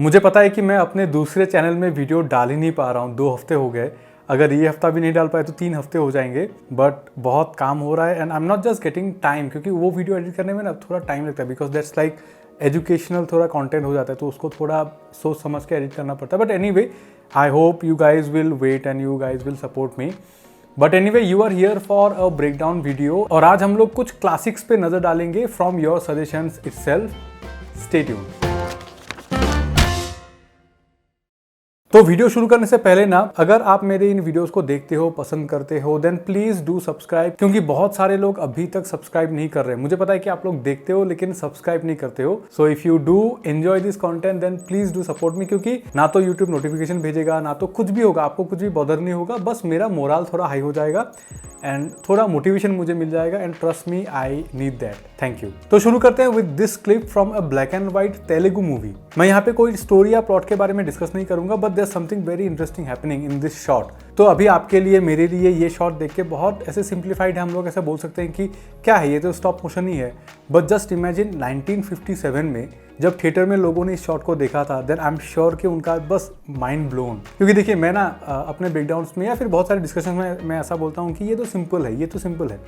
मुझे पता है कि मैं अपने दूसरे चैनल में वीडियो डाल ही नहीं पा रहा हूँ, 2 हफ्ते हो गए। अगर ये हफ्ता भी नहीं डाल पाए तो 3 हफ्ते हो जाएंगे, बट बहुत काम हो रहा है and I am not just getting time, क्योंकि वो वीडियो एडिट करने में ना थोड़ा टाइम लगता है, बिकॉज दैट्स लाइक एजुकेशनल थोड़ा कंटेंट हो जाता है, तो उसको थोड़ा सोच समझ के एडिट करना पड़ता है। But anyway, I hope you guys will wait and you guys will support me. But anyway, you are here for a breakdown video, और आज हम लोग कुछ क्लासिक्स पे नजर डालेंगे from your suggestions itself. Stay tuned. तो वीडियो शुरू करने से पहले ना, अगर आप मेरे इन वीडियोस को देखते हो, पसंद करते हो, देन प्लीज डू सब्सक्राइब, क्योंकि बहुत सारे लोग अभी तक सब्सक्राइब नहीं कर रहे। मुझे पता है कि आप लोग देखते हो लेकिन सब्सक्राइब नहीं करते हो। So if you do enjoy this content then please do support me, क्योंकि ना तो यूट्यूब नोटिफिकेशन भेजेगा, ना तो कुछ भी होगा, आपको कुछ भी बॉदर नहीं होगा, बस मेरा मोरल थोड़ा हाई हो जाएगा एंड थोड़ा मोटिवेशन मुझे मिल जाएगा, and trust me, I need that. Thank you. तो शुरू करते हैं with this clip from a black and white Telugu movie. मैं यहाँ पे कोई स्टोरी या प्लॉट के बारे में डिस्कस नहीं करूंगा, but there something very interesting happening in this shot. तो अभी आपके लिए, मेरे लिए ये शॉट देख के बहुत ऐसे सिंप्लीफाइड है, हम लोग ऐसा बोल सकते हैं कि क्या है ये, तो स्टॉप मोशन ही है। बट जस्ट इमेजिन 1957 में जब थिएटर में लोगों ने इस शॉट को देखा था, देन आई एम श्योर कि उनका बस माइंड ब्लोन। क्योंकि देखिए, मैं ना अपने ब्रेकडाउन्स में या फिर बहुत सारे डिस्कशन में मैं ऐसा बोलता हूँ कि ये तो सिंपल है, ये तो सिंपल है।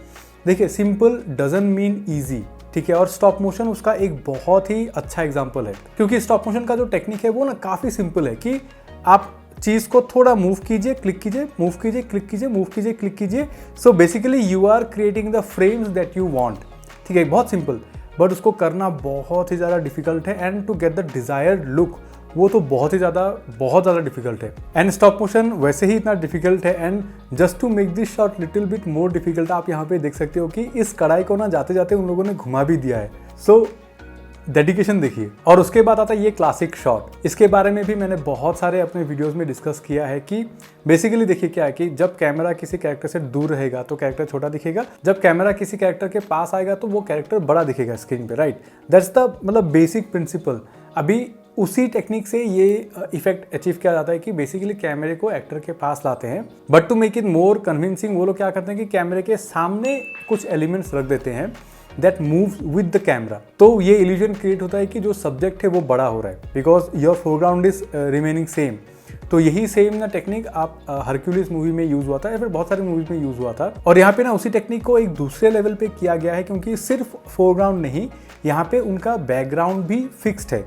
देखिए, सिंपल डजंट मीन ईजी, ठीक है। और स्टॉप मोशन उसका एक बहुत ही अच्छा एग्जाम्पल है, क्योंकि स्टॉप मोशन का जो टेक्निक है वो ना काफ़ी सिंपल है कि आप चीज़ को थोड़ा मूव कीजिए, क्लिक कीजिए, मूव कीजिए, क्लिक कीजिए, मूव कीजिए, क्लिक कीजिए। So basically you are creating the frames that you want, ठीक है। बहुत सिंपल, बट उसको करना बहुत ही ज़्यादा डिफिकल्ट है, and to get the desired look वो तो बहुत ज़्यादा डिफिकल्ट है। एंड स्टॉप मोशन वैसे ही इतना डिफिकल्ट है, and just to make this shot little bit more difficult, आप यहाँ पे देख सकते हो कि इस कढ़ाई को ना जाते जाते उन लोगों ने घुमा भी दिया है। सो डेडिकेशन देखिए। और उसके बाद आता है ये क्लासिक शॉट। इसके बारे में भी मैंने बहुत सारे अपने वीडियोस में डिस्कस किया है कि बेसिकली देखिए क्या है कि जब कैमरा किसी कैरेक्टर से दूर रहेगा तो कैरेक्टर छोटा दिखेगा, जब कैमरा किसी कैरेक्टर के पास आएगा तो वो कैरेक्टर बड़ा दिखेगा स्क्रीन पे, राइट। दैट्स द मतलब बेसिक प्रिंसिपल। अभी उसी टेक्निक से ये इफेक्ट अचीव किया जाता है कि बेसिकली कैमरे को एक्टर के पास लाते हैं, but to make it more convincing वो लोग क्या करते हैं कि कैमरे के सामने कुछ एलिमेंट्स रख देते हैं that moves with the camera. तो ये इल्यूजन क्रिएट होता है कि जो सब्जेक्ट है वो बड़ा हो रहा है, because your foreground is remaining same. तो यही सेम ना टेक्निक आप हरक्यूलिस मूवी में यूज हुआ था, या फिर बहुत सारी मूवीज में यूज हुआ था। और यहाँ पे ना उसी टेक्निक को एक दूसरे लेवल पे किया गया है, क्योंकि सिर्फ फोरग्राउंड नहीं, यहाँ पे उनका बैकग्राउंड भी फिक्स्ड है।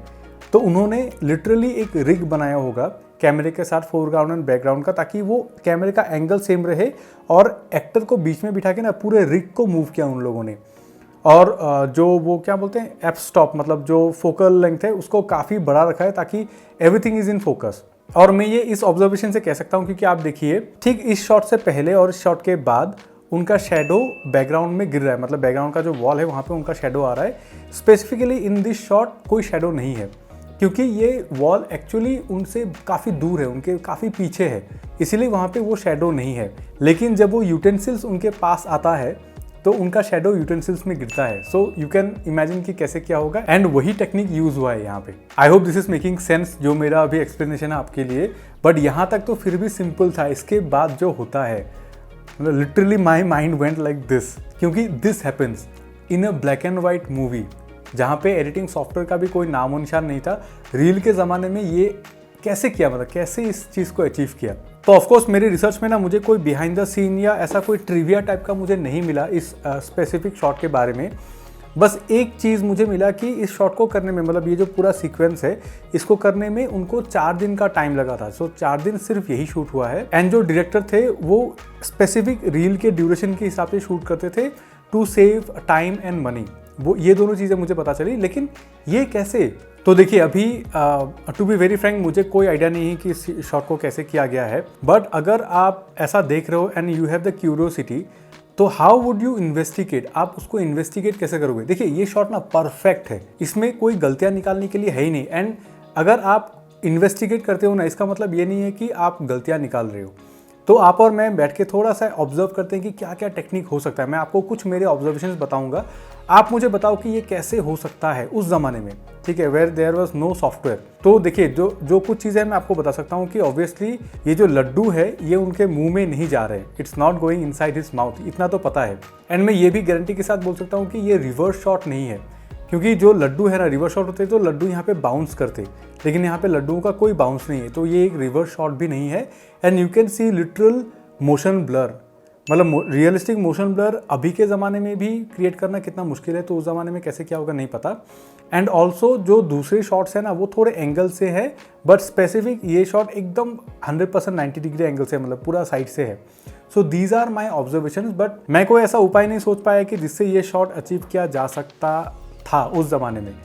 तो उन्होंने लिटरली एक रिग बनाया होगा कैमरे के साथ फोरग्राउंड एंड बैकग्राउंड का, ताकि वो कैमरे का एंगल सेम रहे, और एक्टर को बीच में बिठा के ना पूरे रिग को मूव किया उन लोगों ने। और जो वो क्या बोलते हैं एफ स्टॉप, मतलब जो फोकल लेंथ है उसको काफ़ी बड़ा रखा है ताकि एवरीथिंग इज इन फोकस। और मैं ये इस ऑब्जर्वेशन से कह सकता हूँ, क्योंकि आप देखिए ठीक इस शॉट से पहले और इस शॉट के बाद उनका शेडो बैकग्राउंड में गिर रहा है, मतलब बैकग्राउंड का जो वॉल है वहाँ पे उनका शेडो आ रहा है। स्पेसिफिकली इन दिस शॉट कोई शेडो नहीं है, क्योंकि ये वॉल एक्चुअली उनसे काफ़ी दूर है, उनके काफ़ी पीछे है, इसीलिए वहाँ पे वो शेडो नहीं है। लेकिन जब वो यूटेंसिल्स उनके पास आता है तो उनका शेडो यूटेंसिल्स में गिरता है। सो यू कैन इमेजिन कि कैसे क्या होगा, एंड वही टेक्निक यूज हुआ है यहाँ पे। I hope this is making sense, जो मेरा अभी एक्सप्लेनेशन है आपके लिए। बट यहाँ तक तो फिर भी सिंपल था, इसके बाद जो होता है मतलब literally my mind went like this, क्योंकि this happens in a black and white movie, जहाँ पे एडिटिंग सॉफ्टवेयर का भी कोई नामो निशान नहीं था। रील के ज़माने में ये कैसे किया, मतलब कैसे इस चीज़ को अचीव किया। तो ऑफकोर्स मेरी रिसर्च में ना मुझे कोई बिहाइंड द सीन या ऐसा कोई ट्रिविया टाइप का मुझे नहीं मिला इस स्पेसिफिक शॉट के बारे में। बस एक चीज़ मुझे मिला कि इस शॉट को करने में, मतलब ये जो पूरा सीक्वेंस है इसको करने में उनको 4 दिन का टाइम लगा था। सो 4 दिन सिर्फ यही शूट हुआ है, एंड जो डायरेक्टर थे वो स्पेसिफिक रील के ड्यूरेशन के हिसाब से शूट करते थे to save time and money. वो ये दोनों चीज़ें मुझे पता चली, लेकिन ये कैसे? तो देखिए, अभी टू बी वेरी फ्रैंक मुझे कोई आइडिया नहीं है कि इस शॉट को कैसे किया गया है। बट अगर आप ऐसा देख रहे हो and you have the curiosity, तो हाउ वुड यू इन्वेस्टिगेट, आप उसको इन्वेस्टिगेट कैसे करोगे? देखिए, ये शॉट ना परफेक्ट है, इसमें कोई गलतियां निकालने के लिए है ही नहीं। एंड अगर आप इन्वेस्टिगेट करते हो ना, इसका मतलब ये नहीं है कि आप गलतियां निकाल रहे हो। तो आप और मैं बैठ के थोड़ा सा ऑब्जर्व करते हैं कि क्या क्या टेक्निक हो सकता है। मैं आपको कुछ मेरे ऑब्जर्वेशंस बताऊंगा, आप मुझे बताओ कि ये कैसे हो सकता है उस जमाने में, ठीक है, where there was no software. तो देखिए, जो कुछ चीज़ें मैं आपको बता सकता हूँ कि ऑब्वियसली ये जो लड्डू है ये उनके मुंह में नहीं जा रहे, it's not going inside his mouth, इतना तो पता है। एंड मैं ये भी गारंटी के साथ बोल सकता हूँ कि ये रिवर्स शॉट नहीं है, क्योंकि जो लड्डू है ना रिवर्स शॉट होते तो लड्डू यहाँ पे बाउंस करते, लेकिन यहाँ पे लड्डुओं का कोई बाउंस नहीं है, तो ये एक रिवर्स शॉट भी नहीं है। And you can see literal motion blur, मतलब रियलिस्टिक मोशन ब्लर अभी के ज़माने में भी क्रिएट करना कितना मुश्किल है, तो उस ज़माने में कैसे क्या होगा नहीं पता। एंड ऑल्सो जो दूसरे शॉट्स है ना वो थोड़े एंगल से है, बट स्पेसिफिक ये शॉट एकदम 100% 90 डिग्री एंगल से, मतलब पूरा साइड से है। So these are my observation, but मैं कोई ऐसा उपाय नहीं सोच पाया कि जिससे ये शॉट अचीव किया जा सकता था उस ज़माने में।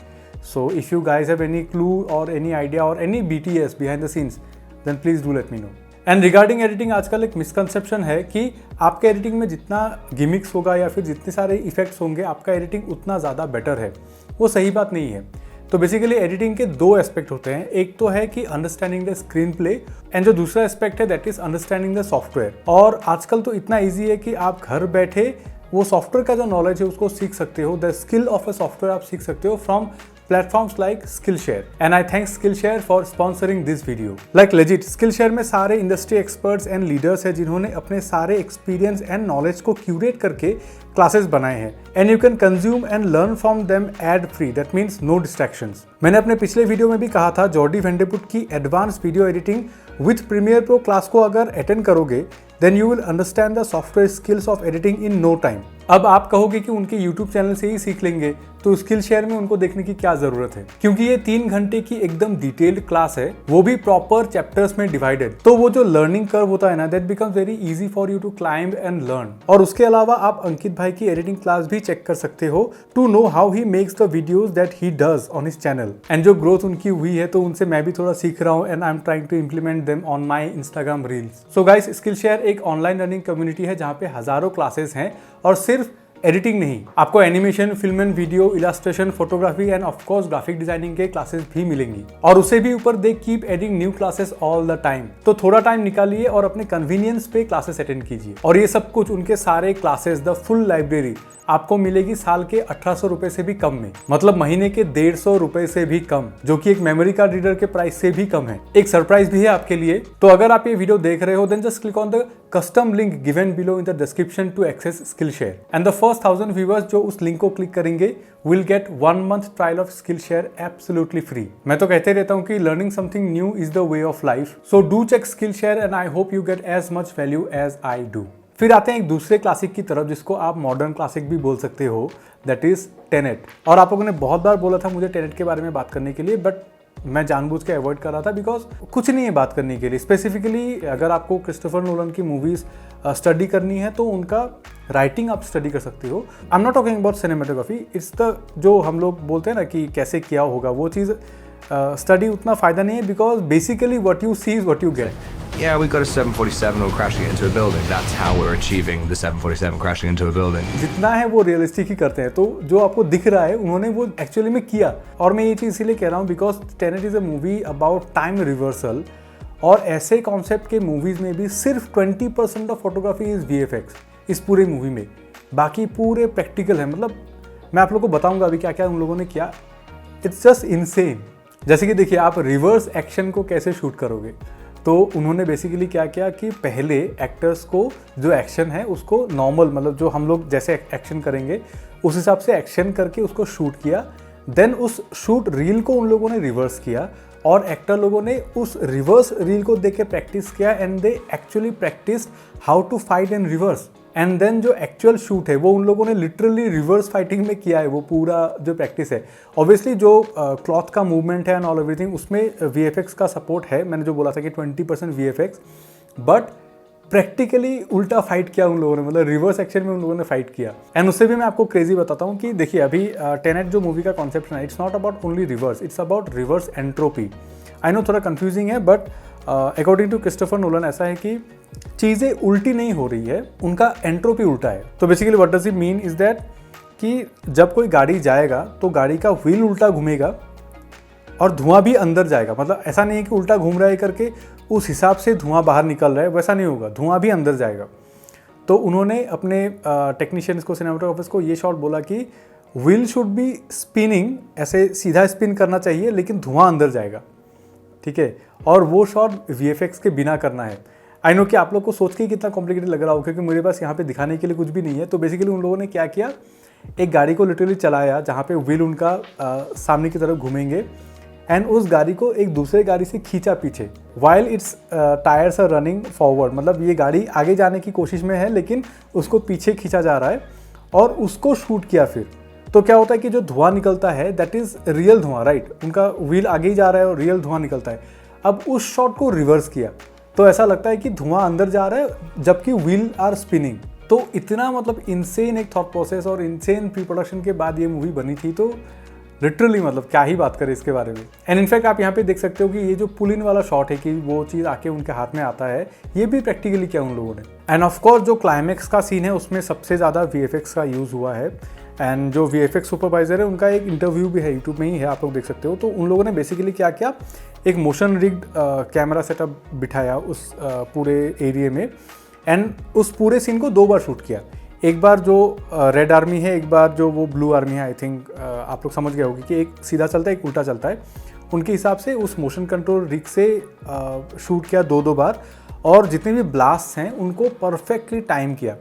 So if you guys have any clue और एनी आइडिया और any BTS behind the scenes, then please do let me know. And regarding editing, आजकल एक मिसकंसेप्शन है कि आपके एडिटिंग में जितना गिमिक्स होगा या फिर जितने सारे इफेक्ट्स होंगे आपका एडिटिंग उतना ज़्यादा बेटर है। वो सही बात नहीं है। तो बेसिकली एडिटिंग के दो एस्पेक्ट होते हैं, एक तो है कि understanding the screen play, and जो दूसरा एस्पेक्ट है that is understanding the software. और आजकल तो इतना ईजी है कि आप घर बैठे वो सॉफ्टवेयर का जो नॉलेज है उसको सीख सकते हो, the skill of a software आप सीख सकते हो from platforms like Skillshare, and I thank Skillshare for sponsoring this video. Like legit, Skillshare में सारे इंडस्ट्री एक्सपर्ट्स एंड लीडर्स हैं जिन्होंने अपने सारे एक्सपीरियंस एंड नॉलेज को क्यूरेट करके क्लासेस बनाए हैं, and you can consume and learn from them ad free, that means no distractions. मैंने अपने पिछले वीडियो में भी कहा था जॉर्डी वेंडेपुट की advance video editing with premiere pro class को अगर अटेंड करोगे then you will understand the software skills of editing in no time. अब आप कहोगे कि उनके YouTube चैनल से ही सीख लेंगे, तो स्किल शेयर में उनको देखने की क्या जरूरत है, क्योंकि ये 3 घंटे की एकदम डिटेल्ड क्लास है, वो भी प्रॉपर चैप्टर्स में डिवाइडेड। तो वो जो लर्निंग कर्व होता है ना, that becomes very easy for you to climb and learn. और उसके अलावा आप अंकित भाई की एडिटिंग क्लास भी चेक कर सकते हो to know how he makes the videos that he does on his channel. And जो ग्रोथ उनकी हुई है तो उनसे मैं भी थोड़ा सीख रहा हूँ, and I am trying to implement them on my Instagram reels. So guys, Skillshare एक ऑनलाइन लर्निंग कम्युनिटी है जहाँ पे हजारों क्लासेस हैं, और सिर्फ एडिटिंग नहीं, आपको animation, film and video, illustration, photography end of course graphic designing के क्लासेस भी मिलेंगी। और उससे भी ऊपर they keep adding new classes all the time. तो थोड़ा टाइम निकालिए और अपने कन्वीनियंस पे क्लासेस अटेंड कीजिए। और ये सब कुछ, उनके सारे क्लासेस, द फुल लाइब्रेरी आपको मिलेगी साल के 1800 रुपए से भी कम में, मतलब महीने के 150 रुपए से भी कम, जो कि एक मेमोरी कार्ड रीडर के प्राइस से भी कम है। एक सरप्राइज भी है आपके लिए। तो अगर आप ये वीडियो देख रहे हो then just click on the custom link given below in the description to access Skillshare, and the first 1000 viewers जो उस लिंक को क्लिक करेंगे will get 1 month trial of Skillshare absolutely free. मैं तो कहते रहता हूँ कि learning something new is the way of life, so do check Skillshare and I hope you get as much value as I do. फिर आते हैं एक दूसरे क्लासिक की तरफ जिसको आप मॉडर्न क्लासिक भी बोल सकते हो, दैट इज टेनेट। और आप लोगों ने बहुत बार बोला था मुझे टेनेट के बारे में बात करने के लिए, बट मैं जानबूझ के अवॉइड कर रहा था बिकॉज कुछ नहीं है बात करने के लिए। स्पेसिफिकली अगर आपको क्रिस्टोफर नोलन की मूवीज स्टडी करनी है तो उनका राइटिंग आप स्टडी कर सकते हो। I am not talking about cinematography, it's the जो हम लोग बोलते हैं ना कि कैसे किया होगा वो चीज़ स्टडी उतना फ़ायदा नहीं है, because basically what you see is what you get. Yeah, we got a 747 all crashing into a building. That's how we're achieving the 747 crashing into a building. जितना है वो रियलिस्टिक ही करते हैं, तो जो आपको दिख रहा है उन्होंने वो एक्चुअली में किया। और मैं ये चीज़ इसीलिए कह रहा हूँ because Tenet is a movie about time reversal, और ऐसे कॉन्सेप्ट के मूवीज़ में भी सिर्फ 20% ऑफ फोटोग्राफी इज़ VFX इस पूरे मूवी में, बाकी पूरे प्रैक्टिकल है। मतलब मैं आप लोग को बताऊँगा अभी क्या क्या उन लोगों ने किया, इट्स जस्ट इनसेन। जैसे कि देखिए आप रिवर्स एक्शन को कैसे शूट करोगे, तो उन्होंने बेसिकली क्या किया कि पहले एक्टर्स को जो एक्शन है उसको नॉर्मल, मतलब जो हम लोग जैसे एक्शन करेंगे उस हिसाब से एक्शन करके उसको शूट किया। देन उस शूट रील को उन लोगों ने रिवर्स किया, और एक्टर लोगों ने उस रिवर्स रील को देख के प्रैक्टिस किया, and they actually practice how to fight in reverse. And then जो एक्चुअल शूट है वो उन लोगों ने लिटरली रिवर्स फाइटिंग में किया है, वो पूरा जो प्रैक्टिस है। ऑब्वियसली जो क्लॉथ का मूवमेंट है एंड ऑल एवरीथिंग उसमें VFX का सपोर्ट है, मैंने जो बोला था कि 20% VFX, बट प्रैक्टिकली उल्टा फाइट किया उन लोगों ने, मतलब रिवर्स एक्शन में उन लोगों ने फाइट किया। एंड उससे भी मैं आपको क्रेजी बताता हूँ कि देखिए अभी टेनेट जो मूवी का कॉन्सेप्ट है, it's not about only reverse, it's about reverse entropy. I know थोड़ा कंफ्यूजिंग है, but according to Christopher Nolan ऐसा है कि चीज़ें उल्टी नहीं हो रही है, उनका एंट्रोपी उल्टा है। तो basically what does it mean is that कि जब कोई गाड़ी जाएगा तो गाड़ी का व्हील उल्टा घूमेगा और धुआं भी अंदर जाएगा। मतलब ऐसा नहीं है कि उल्टा घूम रहा है करके उस हिसाब से धुआं बाहर निकल रहा है, वैसा नहीं होगा, धुआं भी अंदर जाएगा। तो उन्होंने अपने टेक्नीशियंस को, सिनेमेटोग्राफर्स को ये शॉट बोला कि व्हील शुड बी स्पिनिंग, ऐसे सीधा स्पिन करना चाहिए लेकिन धुआं अंदर जाएगा, ठीक है। और वो शॉट VFX के बिना करना है। आई नो कि आप लोग को सोच के कितना कॉम्प्लिकेटेड लग रहा हो, क्योंकि मेरे पास यहाँ पे दिखाने के लिए कुछ भी नहीं है। तो बेसिकली उन लोगों ने क्या किया एक गाड़ी को लिटरली चलाया जहाँ पे व्हील उनका सामने की तरफ घूमेंगे एंड उस गाड़ी को एक दूसरे गाड़ी से खींचा पीछे while its tyres are running forward. मतलब ये गाड़ी आगे जाने की कोशिश में है लेकिन उसको पीछे खींचा जा रहा है और उसको शूट किया फिर। तो क्या होता है कि जो धुआं निकलता है दैट इज़ रियल धुआं, राइट। उनका व्हील आगे ही जा रहा है और रियल धुआं निकलता है। अब उस शॉट को रिवर्स किया तो ऐसा लगता है कि धुआं अंदर जा रहा है जबकि व्हील आर स्पिनिंग। तो इतना मतलब इनसेन एक थॉट प्रोसेस और इनसेन प्री प्रोडक्शन के बाद ये मूवी बनी थी। तो लिटरली मतलब क्या ही बात करें इसके बारे में। एंड इनफैक्ट आप यहाँ पे देख सकते हो कि ये जो पुल इन वाला शॉट है कि वो चीज़ आके उनके हाथ में आता है, ये भी प्रैक्टिकली किया उन लोगों ने। एंड ऑफकोर्स जो क्लाइमैक्स का सीन है उसमें सबसे ज़्यादा VFX का यूज़ हुआ है। एंड जो VFX सुपरवाइजर है उनका एक इंटरव्यू भी है, यूट्यूब में ही है, आप लोग देख सकते हो। तो उन लोगों ने बेसिकली क्या किया, एक मोशन रिग्ड कैमरा सेटअप बिठाया उस पूरे एरिया में एंड उस पूरे सीन को 2 बार शूट किया। एक बार जो रेड आर्मी है, एक बार जो वो ब्लू आर्मी है। आई थिंक आप लोग समझ गए होंगे कि एक सीधा चलता है एक उल्टा चलता है। उनके हिसाब से उस मोशन कंट्रोल रिग से शूट किया 2-2 बार और जितने भी ब्लास्ट हैं उनको परफेक्टली टाइम किया।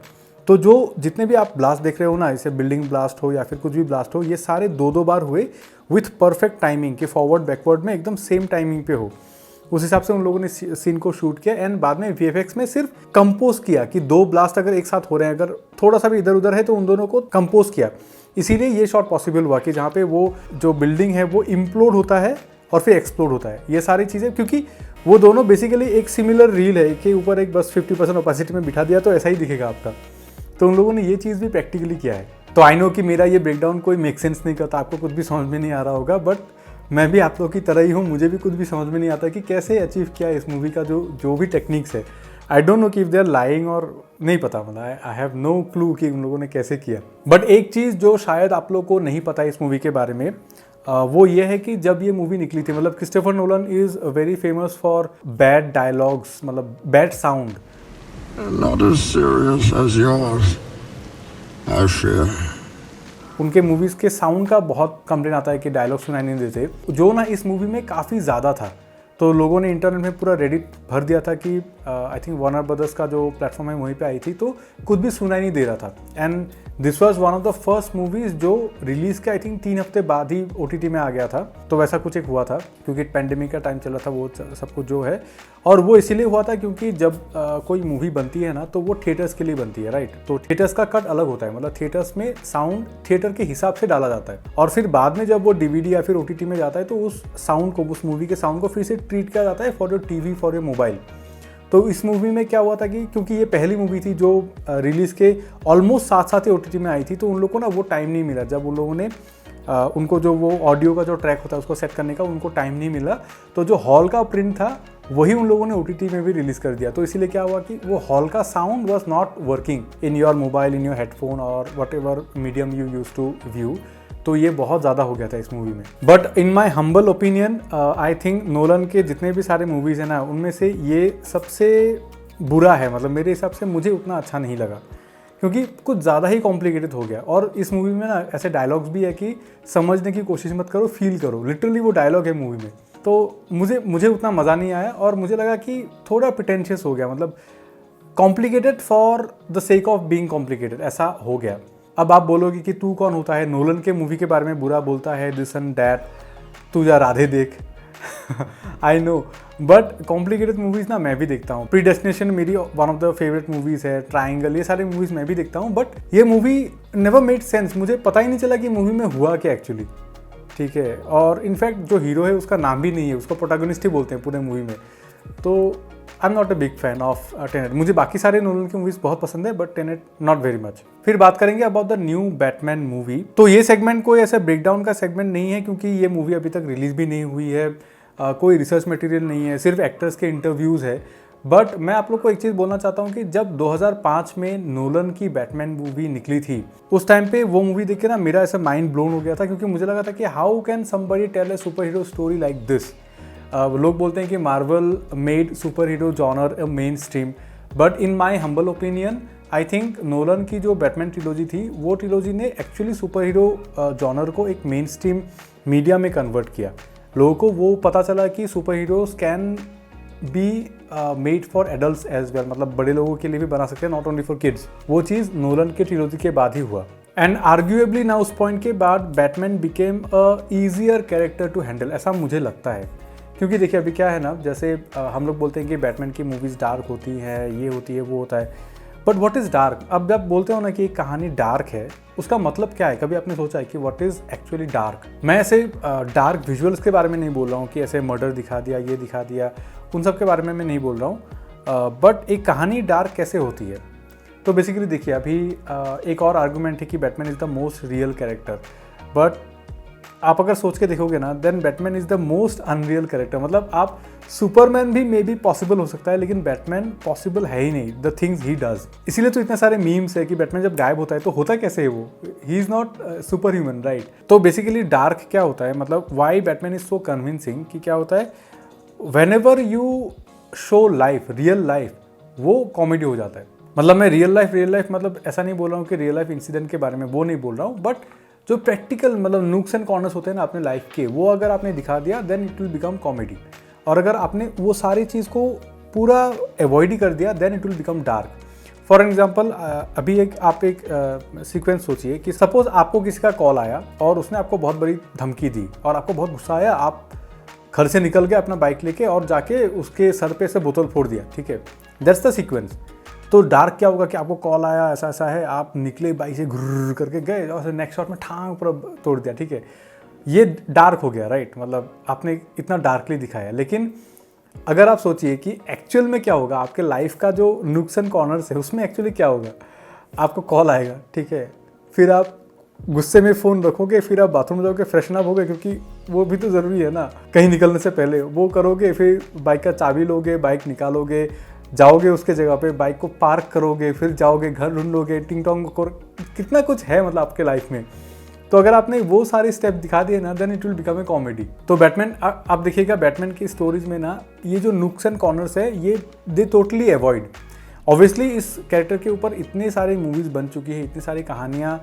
तो जो जितने भी आप ब्लास्ट देख रहे हो ना, जैसे बिल्डिंग ब्लास्ट हो या फिर कुछ भी ब्लास्ट हो, ये सारे 2-2 बार हुए विथ परफेक्ट टाइमिंग कि फॉरवर्ड बैकवर्ड में एकदम सेम टाइमिंग पे हो। उस हिसाब से उन लोगों ने सीन को शूट किया एंड बाद में VFX में सिर्फ कंपोज किया कि 2 ब्लास्ट अगर एक साथ हो रहे हैं, अगर थोड़ा सा भी इधर उधर है तो उन दोनों को कंपोज किया। इसीलिए ये शॉट पॉसिबल हुआ कि जहाँ पे वो जो बिल्डिंग है वो इम्प्लोड होता है और फिर एक्सप्लोड होता है। ये सारी चीज़ें क्योंकि वो दोनों बेसिकली एक सिमिलर रील है के ऊपर एक बस 50% ओपेसिटी में बिठा दिया तो ऐसा ही दिखेगा आपका। तो उन लोगों ने ये चीज़ भी प्रैक्टिकली किया है। तो आई नो कि मेरा ये ब्रेकडाउन कोई मेक सेंस नहीं करता, आपको कुछ भी समझ में नहीं आ रहा होगा, बट मैं भी आप लोग की तरह ही हूँ, मुझे भी कुछ भी समझ में नहीं आता कि कैसे अचीव किया इस मूवी का जो भी टेक्निक्स है। आई डोंट नो कि इफ दे आर लाइंग और नहीं पता, मतलब आई हैव नो क्लू कि उन लोगों ने कैसे किया। बट एक चीज़ जो शायद आप लोग को नहीं पता इस मूवी के बारे में, वो ये है कि जब ये मूवी निकली थी, मतलब Christopher Nolan is very famous for bad dialogues, मतलब bad sound. Not as serious as yours, I fear. उनके मूवीज़ के साउंड का बहुत कंप्लेन आता है कि डायलॉग सुनाई नहीं देते, जो ना इस मूवी में काफ़ी ज़्यादा था। तो लोगों ने इंटरनेट में पूरा रेडिट भर दिया था कि आई थिंक वार्नर ब्रदर्स का जो प्लेटफॉर्म है वहीं पे आई थी तो कुछ भी सुनाई नहीं दे रहा था। And this was one of the first movies जो रिलीज़ के आई थिंक 3 हफ्ते बाद ही OTT में आ गया था। तो वैसा कुछ एक हुआ था क्योंकि पैंडेमिक का टाइम चल रहा था, वो सब कुछ जो है। और वो इसीलिए हुआ था क्योंकि जब कोई मूवी बनती है ना तो वो थिएटर्स के लिए बनती है, राइट। तो थिएटर्स का कट अलग होता है, मतलब थिएटर्स में साउंड थिएटर के हिसाब से डाला जाता है और फिर बाद में जब वो DVD या फिर OTT में जाता है तो उस साउंड को, उस मूवी के साउंड को फिर से ट्रीट किया जाता है for your TV, for your mobile. तो इस मूवी में क्या हुआ था कि क्योंकि ये पहली मूवी थी जो रिलीज़ के ऑलमोस्ट साथ ही OTT में आई थी, तो उन लोगों को ना वो टाइम नहीं मिला। जब उन लोगों ने उनको जो वो ऑडियो का जो ट्रैक होता है उसको सेट करने का उनको टाइम नहीं मिला, तो जो हॉल का प्रिंट था वही उन लोगों ने OTT में भी रिलीज़ कर दिया। तो इसीलिए क्या हुआ कि वो हॉल का sound was not working in your mobile, in your headphone और whatever medium you use to view. तो ये बहुत ज़्यादा हो गया था इस मूवी में। But in my humble opinion I think Nolan के जितने भी सारे मूवीज़ हैं ना, उनमें से ये सबसे बुरा है। मतलब मेरे हिसाब से मुझे उतना अच्छा नहीं लगा क्योंकि कुछ ज़्यादा ही कॉम्प्लिकेटेड हो गया। और इस मूवी में ना ऐसे डायलॉग्स भी है कि समझने की कोशिश मत करो, फील करो। लिटरली वो डायलॉग है मूवी में। तो मुझे उतना मज़ा नहीं आया और मुझे लगा कि थोड़ा प्रिटेंशियस हो गया, मतलब complicated for the sake of being complicated, ऐसा हो गया। अब आप बोलोगे कि तू कौन होता है, नोलन के मूवी के बारे में बुरा बोलता है, दिस एंड दैट, तू जा राधे देख। I know, but complicated movies ना मैं भी देखता हूँ। प्रीडेस्टिनेशन मेरी one of the favourite movies है, ट्राइंगल, ये सारी मूवीज़ मैं भी देखता हूँ। बट ये मूवी नेवर मेड सेंस, मुझे पता ही नहीं चला कि मूवी में हुआ क्या एक्चुअली, ठीक है। और इनफैक्ट जो हीरो है उसका नाम भी नहीं है, उसको प्रोटैगनिस्ट ही बोलते हैं पूरे मूवी में। तो I am not a big fan of Tenet. मुझे बाकी सारे नोलन की मूवीज़ बहुत पसंद है but Tenet not very much. फिर बात करेंगे about the new Batman movie. तो ये सेगमेंट कोई ऐसा ब्रेकडाउन का सेगमेंट नहीं है क्योंकि ये मूवी अभी तक रिलीज़ भी नहीं हुई है, कोई रिसर्च मटेरियल नहीं है, सिर्फ एक्टर्स के इंटरव्यूज़ है। बट मैं आप लोग को एक चीज़ बोलना चाहता हूँ कि जब 2005 में नोलन की बैटमैन मूवी निकली थी, उस टाइम पे वो मूवी देख के ना मेरा ऐसा माइंड ब्लोन हो गया था क्योंकि मुझे लगा था कि how can somebody tell a superhero story like this. लोग बोलते हैं कि Marvel made superhero genre a mainstream, but in my humble opinion I think Nolan की जो बैटमैन ट्रिलॉजी थी वो ट्रिलॉजी ने एक्चुअली सुपर हीरो जॉनर को एक मेन स्ट्रीम मीडिया में कन्वर्ट किया। लोगों को वो पता चला कि superheroes can be made for adults as well, मतलब बड़े लोगों के लिए भी बना सकते हैं, नॉट ओनली फॉर किड्स। वो चीज़ नोलन के ट्रिलॉजी के बाद ही हुआ। एंड आर्ग्यूएबली ना उस पॉइंट के बाद Batman became a easier character to handle, ऐसा मुझे लगता है। क्योंकि देखिए अभी क्या है ना, जैसे हम लोग बोलते हैं कि बैटमैन की मूवीज़ डार्क होती है, ये होती है, वो होता है, बट व्हाट इज़ डार्क? अब जब बोलते हो ना कि एक कहानी डार्क है, उसका मतलब क्या है? कभी आपने सोचा है कि व्हाट इज़ एक्चुअली डार्क? मैं ऐसे डार्क विजुअल्स के बारे में नहीं बोल रहा हूँ कि ऐसे मर्डर दिखा दिया, ये दिखा दिया, उन सब के बारे में मैं नहीं बोल रहा हूँ, बट एक कहानी डार्क कैसे होती है? तो बेसिकली देखिए अभी एक और आर्गूमेंट है कि Batman is the most real character, but आप अगर सोच के देखोगे ना, then Batman is the most unreal character. मतलब आप सुपरमैन भी मे बी पॉसिबल हो सकता है, लेकिन बैटमैन पॉसिबल है ही नहीं, द थिंग्स ही डज। इसीलिए तो इतने सारे मीम्स है कि बैटमैन जब गायब होता है तो होता कैसे है वो, he is not super human, right? तो बेसिकली डार्क क्या होता है, मतलब why Batman is so convincing कि क्या होता है, whenever you show life, real life, वो कॉमेडी हो जाता है। मतलब मैं रियल लाइफ मतलब ऐसा नहीं बोल रहा हूँ कि रियल लाइफ इंसिडेंट के बारे में, वो नहीं बोल रहा हूँ, बट जो प्रैक्टिकल मतलब नुक्स एंड कॉर्नर्स होते हैं ना अपने लाइफ के, वो अगर आपने दिखा दिया then it will become comedy. और अगर आपने वो सारी चीज़ को पूरा अवॉइड ही कर दिया then it will become dark. For example अभी आप एक सीक्वेंस सोचिए कि सपोज आपको किसी का कॉल आया और उसने आपको बहुत बड़ी धमकी दी और आपको बहुत गुस्सा आया, आप घर से निकल गए अपना बाइक लेके और जाके उसके सर पे से बोतल फोड़ दिया, ठीक है, दैट्स द सीक्वेंस। तो डार्क क्या होगा कि आपको कॉल आया, ऐसा ऐसा है, आप निकले बाइक से घुर्र करके गए और नेक्स्ट शॉट में ठांग पूरा तोड़ दिया, ठीक है, ये डार्क हो गया, राइट? मतलब आपने इतना डार्कली दिखाया। लेकिन अगर आप सोचिए कि एक्चुअल में क्या होगा, आपके लाइफ का जो नुक्स एंड कॉर्नर्स है उसमें एक्चुअली क्या होगा, आपको कॉल आएगा, ठीक है, फिर आप गुस्से में फ़ोन रखोगे, फिर आप बाथरूम जाओगे, फ्रेशन अप होगे, क्योंकि वो भी तो ज़रूरी है ना, कहीं निकलने से पहले वो करोगे, फिर बाइक का चाबी लोगे, बाइक निकालोगे, जाओगे उसके जगह पे, बाइक को पार्क करोगे, फिर जाओगे घर ढूंढोगे, टिंग टोंग, कितना कुछ है मतलब आपके लाइफ में। तो अगर आपने वो सारे स्टेप दिखा दिए ना, then it will become a comedy. तो बैटमैन, आप देखिएगा बैटमैन की स्टोरीज में ना, ये जो नुक्स एंड कॉर्नर्स है ये दे टोटली अवॉइड। ऑब्वियसली इस कैरेक्टर के ऊपर इतने सारे मूवीज़ बन चुकी है, इतनी सारी कहानियाँ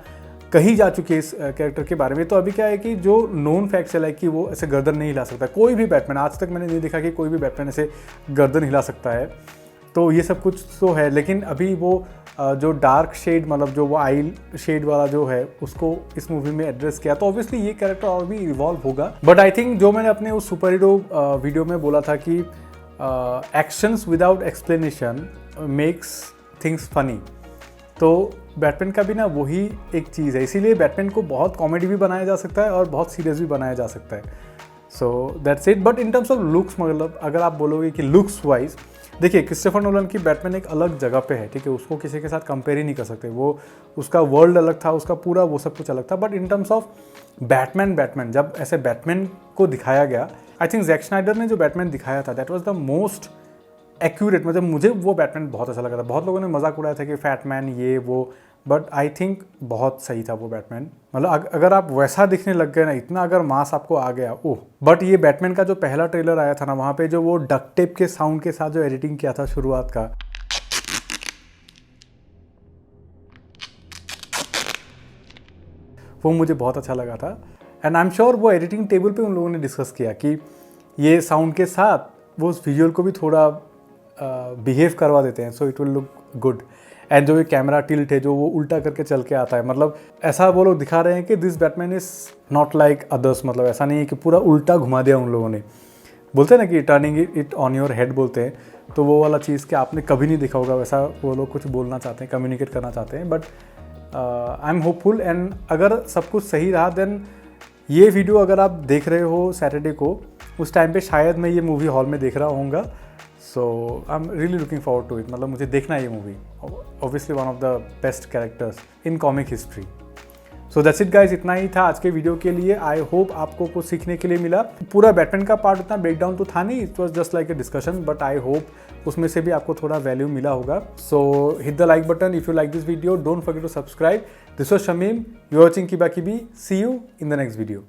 कही जा चुकी है इस कैरेक्टर के बारे में। तो अभी क्या है कि जो नोन फैक्ट्स है, लाइक कि वो ऐसे गर्दन नहीं हिला सकता, कोई भी बैटमैन, आज तक मैंने नहीं देखा कि कोई भी बैटमैन ऐसे गर्दन हिला सकता है। तो ये सब कुछ तो है, लेकिन अभी वो जो डार्क शेड, मतलब जो वो आई शेड वाला जो है, उसको इस मूवी में एड्रेस किया, तो ऑब्वियसली ये कैरेक्टर और भी इवॉल्व होगा। बट आई थिंक जो मैंने अपने उस सुपर हीरो वीडियो में बोला था कि actions without explanation makes things funny, तो बैटमैन का भी ना वही एक चीज़ है। इसीलिए बैटमैन को बहुत कॉमेडी भी बनाया जा सकता है और बहुत सीरियस भी बनाया जा सकता है। सो that's it. But in terms of looks, मतलब अगर आप बोलोगे कि लुक्स वाइज, देखिए क्रिस्टोफर नोलन की बैटमैन एक अलग जगह पे है, ठीक है, उसको किसी के साथ कंपेयर ही नहीं कर सकते। वो उसका वर्ल्ड अलग था, उसका पूरा वो सब कुछ अलग था। But in terms of Batman जब ऐसे बैटमैन को दिखाया गया, आई थिंक जैक स्नाइडर ने जो बैटमैन दिखाया था that was the most accurate. मतलब मुझे वो बैटमैन बहुत अच्छा लगा था। बहुत लोगों ने मजाक उड़ाया था कि फैटमैन ये वो, बट आई थिंक बहुत सही था वो बैटमैन। मतलब अगर आप वैसा दिखने लग गए ना, इतना अगर मास आपको आ गया, ओह। बट ये बैटमैन का जो पहला ट्रेलर आया था ना, वहाँ पे जो वो डक टेप के साउंड के साथ जो एडिटिंग किया था शुरुआत का, वो मुझे बहुत अच्छा लगा था। एंड आई एम श्योर वो एडिटिंग टेबल पे उन लोगों ने डिस्कस किया कि ये साउंड के साथ वो उस विजुअल को भी थोड़ा बिहेव करवा देते हैं, so it will look good. And जो ये कैमरा टिल्ट है, जो वो उल्टा करके चल के आता है, मतलब ऐसा वो लोग दिखा रहे हैं कि this Batman is not like others. मतलब ऐसा नहीं है कि पूरा उल्टा घुमा दिया उन लोगों ने। बोलते हैं ना कि turning it on your head बोलते हैं, तो वो वाला चीज़ कि आपने कभी नहीं देखा होगा, वैसा वो लोग कुछ बोलना चाहते हैं, कम्युनिकेट करना चाहते हैं। But I am hopeful, and अगर सब कुछ सही रहा देन ये वीडियो अगर आप देख रहे हो सैटरडे को, उस टाइम पे शायद मैं ये मूवी हॉल में देख रहा होऊंगा। So I am really looking forward to it. मतलब मुझे देखना है ये movie, obviously one of the best characters in comic history. So that's it guys, इतना ही था आज के वीडियो के लिए। आई होप आपको कुछ सीखने के लिए मिला। पूरा बैटमैन का पार्ट उतना ब्रेकडाउन तो था नहीं, it was just like a discussion, but I hope उसमें से भी आपको थोड़ा वैल्यू मिला होगा। So hit the like button if you like this video, don't forget to subscribe. This was Shamim, you are watching किबा किबी। See you in the next video.